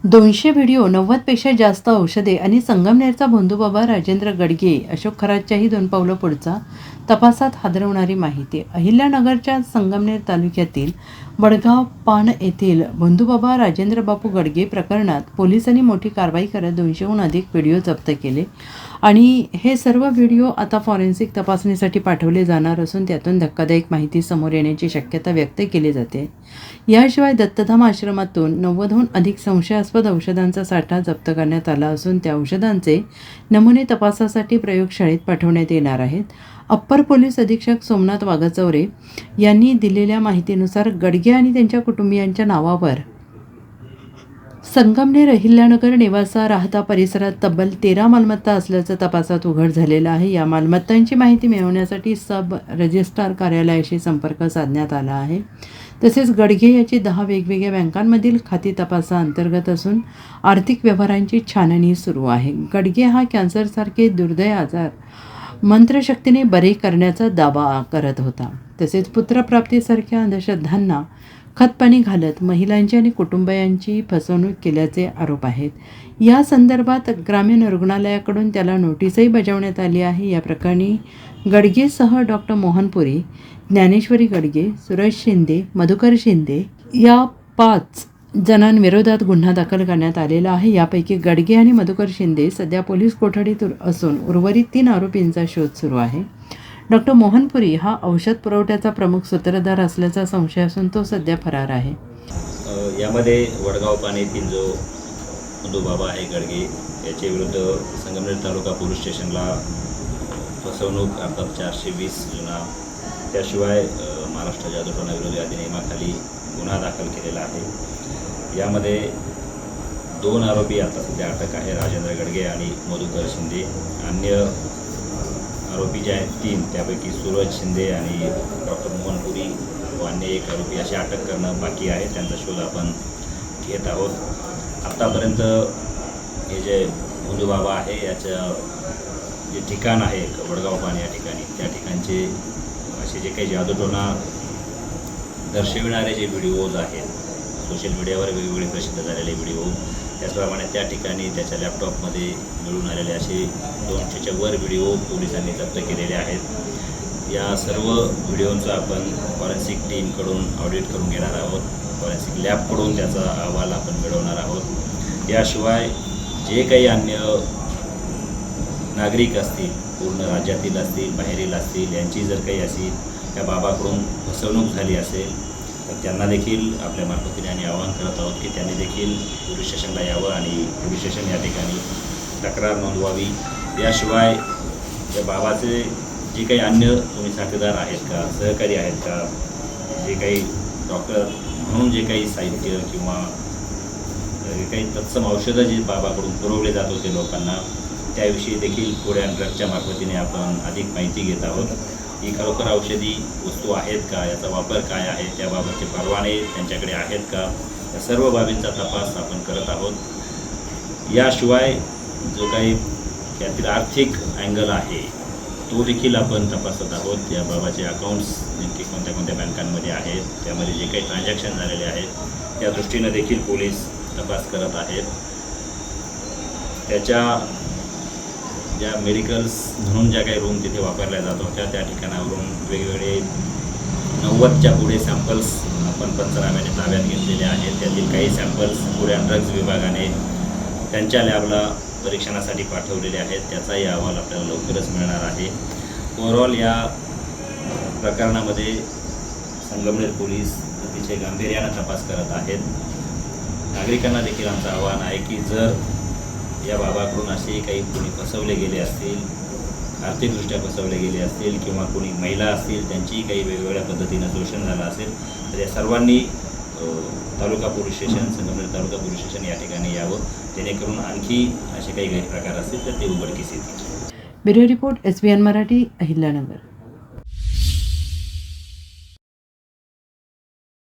200 video, 90पेक्षा जास्त औषधे आणि संगमनेरचा भोंदूबाबा राजेंद्र गडगे, अशोक खरातच्याही 2 पावलं पुढचा, तपासात हादरवणारी माहिती. अहिल्यानगरच्या संगमनेर तालुक्यातील वडगाव पान येथील भोंदूबाबा राजेंद्र बापू गडगे प्रकरणात पोलिसांनी मोठी कारवाई करत 200हून अधिक व्हिडिओ जप्त केले आणि हे सर्व व्हिडिओ आता फॉरेन्सिक तपासणीसाठी पाठवले जाणार असून त्यातून धक्कादायक माहिती समोर येण्याची शक्यता व्यक्त केली जाते. याशिवाय दत्तधाम आश्रमातून 90हून अधिक संशयास्पद औषधांचा साठा जप्त करण्यात आला असून त्या औषधांचे नमुने तपासासाठी प्रयोगशाळेत पाठवण्यात येणार आहेत. अप्पर पोलीस अधीक्षक सोमनाथ वाघचौरे यांनी दिलेल्या माहितीनुसार गडगे आणि त्यांच्या कुटुंबियांच्या नावावर संगमनेर अहिल्यानगर निवासा राहता परिसरात तब्बल 13 मालमत्ता असल्याचं तपासात उघड झालेलं आहे. या मालमत्तांची माहिती मिळवण्यासाठी सब रजिस्ट्रार कार्यालयाशी संपर्क साधण्यात आला आहे. तसेच गडगे याची 10 वेगवेगळ्या बँकांमधील खाती तपासाअंतर्गत असून आर्थिक व्यवहारांची छाननी सुरू आहे. गडगे हा कॅन्सरसारखे दुर्दैव आजार मंत्रशक्तीने बरे करण्याचा दावा करत होता. तसेच पुत्रप्राप्तीसारख्या अंधश्रद्धांना खतपाणी घालत महिलांची आणि कुटुंबियांची फसवणूक केल्याचे आरोप आहेत. या संदर्भात ग्रामीण रुग्णालयाकडून त्याला नोटीसही बजावण्यात आली आहे. या प्रकरणी गडगेसह डॉक्टर मोहनपुरी, ज्ञानेश्वरी गडगे, सुरेश शिंदे, मधुकर शिंदे या 5 जणांविरोधात गुन्हा दाखल करण्यात आलेला आहे. यापैकी गडगे आणि मधुकर शिंदे सध्या पोलीस कोठडीत असून उर्वरित 3 आरोपींचा शोध सुरू आहे. डॉक्टर मोहनपुरी हा औषध पुरवठ्याचा प्रमुख सूत्रधार असल्याचा संशय असून तो सध्या फरार आहे. यामध्ये वडगाव पान येथील जो भोंदूबाबा आहे गडगे याच्या विरुद्ध संगमनेर तालुका पोलीस स्टेशनला फसवणूक अर्थात 420 जुना, त्याशिवाय महाराष्ट्र जादूटोणा विरोधी अधिनियमाखाली गुन्हा दाखल केलेला आहे. यामध्ये 2 आरोपी आता सध्या अटक आहे, राजेंद्र गडगे आणि मधुकर शिंदे. अन्य आरोपी जे आहेत 3, त्यापैकी सूरज शिंदे आणि डॉक्टर मोहनपुरी व अन्य 1 आरोपी असे अटक करणं बाकी आहे. त्यांचा शोध आपण घेत आहोत. आत्तापर्यंत हे जे भोंदूबाबा आहे याचं जे ठिकाण आहे वडगाव पान या ठिकाणी, त्या ठिकाणचे असे जे काही जादूटोणा दर्शविणारे जे व्हिडिओज आहेत, सोशल मीडियावर वेगवेगळे प्रसिद्ध झालेले व्हिडिओ, त्याचप्रमाणे त्या ठिकाणी त्याच्या लॅपटॉपमध्ये मिळून आलेले असे 200च्या वर व्हिडिओ पोलिसांनी जप्त केलेले आहेत. या सर्व व्हिडिओंचा आपण फॉरेन्सिक टीमकडून ऑडिट करून घेणार आहोत. फॉरेन्सिक लॅबकडून त्याचा अहवाल आपण मिळवणार आहोत. याशिवाय जे काही अन्य नागरिक असतील, पूर्ण राज्यातील असतील, बाहेरील असतील, यांची जर काही अशी त्या बाबाकडून फसवणूक झाली असेल तर त्यांना देखील आपल्या मार्फतीने आणि आवाहन करत आहोत की त्यांनी देखील पोलीस स्टेशनला यावं आणि पोलीस स्टेशन या ठिकाणी तक्रार नोंदवावी. याशिवाय त्या बाबाचे जे काही अन्य तुम्ही साथीदार आहेत का, सहकारी आहेत का, जे काही डॉक्टर म्हणून जे काही साहित्य किंवा जे काही तत्सम औषधं जी बाबाकडून पुरवले जात होते लोकांना, त्याविषयी देखील पुढे ड्रगच्या मार्फतीने आपण अधिक माहिती घेत आहोत. ही खरोखर औषधी वस्तू आहेत का, याचा वापर काय आहे, त्याबाबतचे परवाने त्यांच्याकडे आहेत का, या सर्व बाबींचा तपास आपण करत आहोत. याशिवाय जो काही त्यातील आर्थिक अँगल आहे तो देखील आपण तपासत आहोत. या बाबाचे अकाउंट्स नेमके कोणत्या कोणत्या बँकांमध्ये आहेत, त्यामध्ये जे काही ट्रान्झॅक्शन झालेले आहेत त्या दृष्टीनं देखील पोलीस तपास करत आहेत. त्याच्या ज्या मेडिकल्स म्हणून ज्या काही रूम तिथे वापरल्या जात होत्या त्या ठिकाणावरून वेगवेगळे 90च्या पुढे सॅम्पल्स आपण पंचनाम्याने ताब्यात घेतलेले आहेत. त्यातील काही सॅम्पल्स फूड अँड ड्रग्ज विभागाने त्यांच्या लॅबला परीक्षणासाठी पाठवलेले आहेत. त्याचाही अहवाल आपल्याला लवकरच मिळणार आहे. ओव्हरऑल या प्रकरणामध्ये संगमनेर पोलीस अतिशय गांभीर्यानं तपास करत आहेत. नागरिकांना देखील आमचं आवाहन आहे की जर या बाबाकडून असे काही कोणी फसवले गेले असतील, आर्थिकदृष्ट्या फसवले गेले असतील किंवा कोणी महिला असतील त्यांचीही काही वेगवेगळ्या पद्धतीनं शोषण झालं असेल तर या सर्वांनी तालुका पोलीस स्टेशन, संगमनेर तालुका पोलीस स्टेशन या ठिकाणी यावं, जेणेकरून आणखी असे काही गैरप्रकार असतील तर ते उघडकीस येतील. Bureau report, SBN Marathi, Ahilyanagar.